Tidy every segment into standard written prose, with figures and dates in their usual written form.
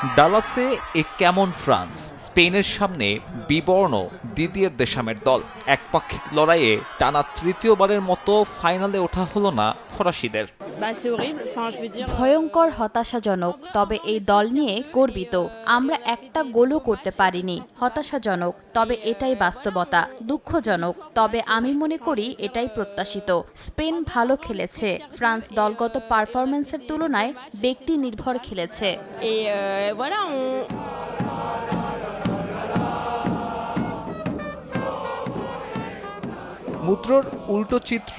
ডালাসে এ কেমন ফ্রান্স, স্পেনের সামনে বিবর্ণ দিদিয়ের দেশামের দল। একপাক্ষিক লড়াইয়ে টানা তৃতীয়বারের মতো ফাইনালে ওঠা হলো না ফরাসিদের। ভয়ঙ্কর হতাশাজনক, তবে এই দল নিয়ে গর্বিত। আমরা একটা গোলও করতে পারিনি। হতাশাজনক, তবে এটাই বাস্তবতা। দুঃখজনক, তবে আমি মনে করি এটাই প্রত্যাশিত। স্পেন ভালো খেলেছে, ফ্রান্স দলগত পারফরম্যান্সের তুলনায় ব্যক্তি নির্ভর খেলেছে। মুদ্রার উল্টো চিত্র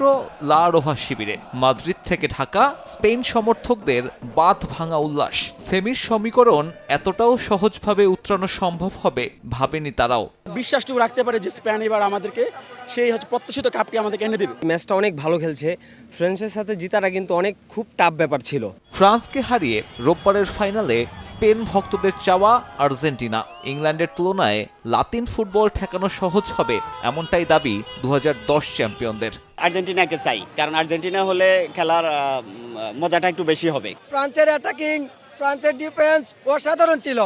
লা রোহা শিবিরে। মাদ্রিদ থেকে ঢাকা স্পেন সমর্থকদের বাঁধ ভাঙা উল্লাস। সেমির সমীকরণ এতটাও সহজভাবে উতরানো সম্ভব হবে ভাবেনি তারাও। বিশ্বাসটুকু রাখতে পারে যে স্পেন এবার আমাদেরকে সেই প্রত্যাশিত কাপটি আমাদেরকে এনে দেবে। ম্যাচটা অনেক ভালো খেলছে। ফ্রান্সের সাথে জিতাটা কিন্তু অনেক খুব টাফ ব্যাপার ছিল। ফ্রান্সকে হারিয়ে রোববারের ফাইনালে স্পেন ভক্তদের চাওয়া আর্জেন্টিনা। ইংল্যান্ডের তুলনায় লাতিন ফুটবল ঠেকানো সহজ হবে, এমনটাই দাবি 2010 চ্যাম্পিয়নদের। আর্জেন্টিনাকে চাই, কারণ আর্জেন্টিনা হলে খেলার মজাটা একটু বেশি হবে। ফ্রান্সের অ্যাটাকিং, ফ্রান্সের ডিফেন্স অসাধারণ ছিল।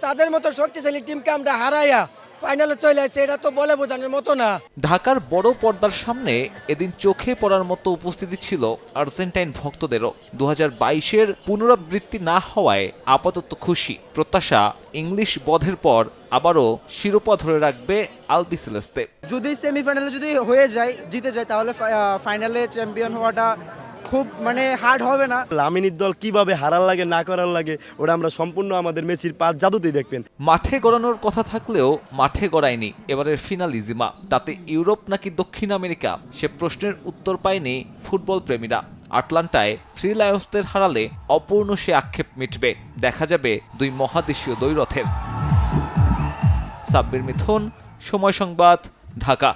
তাদের মতো শক্তিশালী টিমকে আমরা হারাইয়া ফাইনালে চলে আসছে, এটা তো বলে বোঝানোর মতো না। ঢাকার বড় পর্দার সামনে এদিন চোখে পড়ার মতো উপস্থিতি ছিল আর্জেন্টাইন ভক্তদেরও। 2022-এর পুনরাবৃত্তি না হওয়ায় আপাতত খুশি। প্রত্যাশা ইংলিশ বধের পর আবারও শিরোপা ধরে রাখবে আলবিসেলেস্তে। যদি সেমিফাইনালে যদি হয়ে যায়, জিতে যায়, তাহলে ফাইনালে চ্যাম্পিয়ন হওয়াটা খুব হার্ড হবে না। লামিনীর দল কিভাবে হারার লাগে না করার লাগে ওটা আমরা সম্পূর্ণ আমাদের মেসির পাঁচ জাদুতেই দেখবেন। মাঠে গড়ানোর কথা থাকলেও মাঠে গড়ায়নি এবারের ফিনালিজিমা। তাতে ইউরোপ নাকি দক্ষিণ আমেরিকা, সে প্রশ্নের উত্তর পায়নি ফুটবল প্রেমীরা। আটলান্টায় থ্রি লায়ন্সদের হারালে অপূর্ণ সে আক্ষেপ মিটবে। দেখা যাবে দুই মহাদেশীয় দ্বৈরথের। সাব্বির মিথুন, সময় সংবাদ, ঢাকা।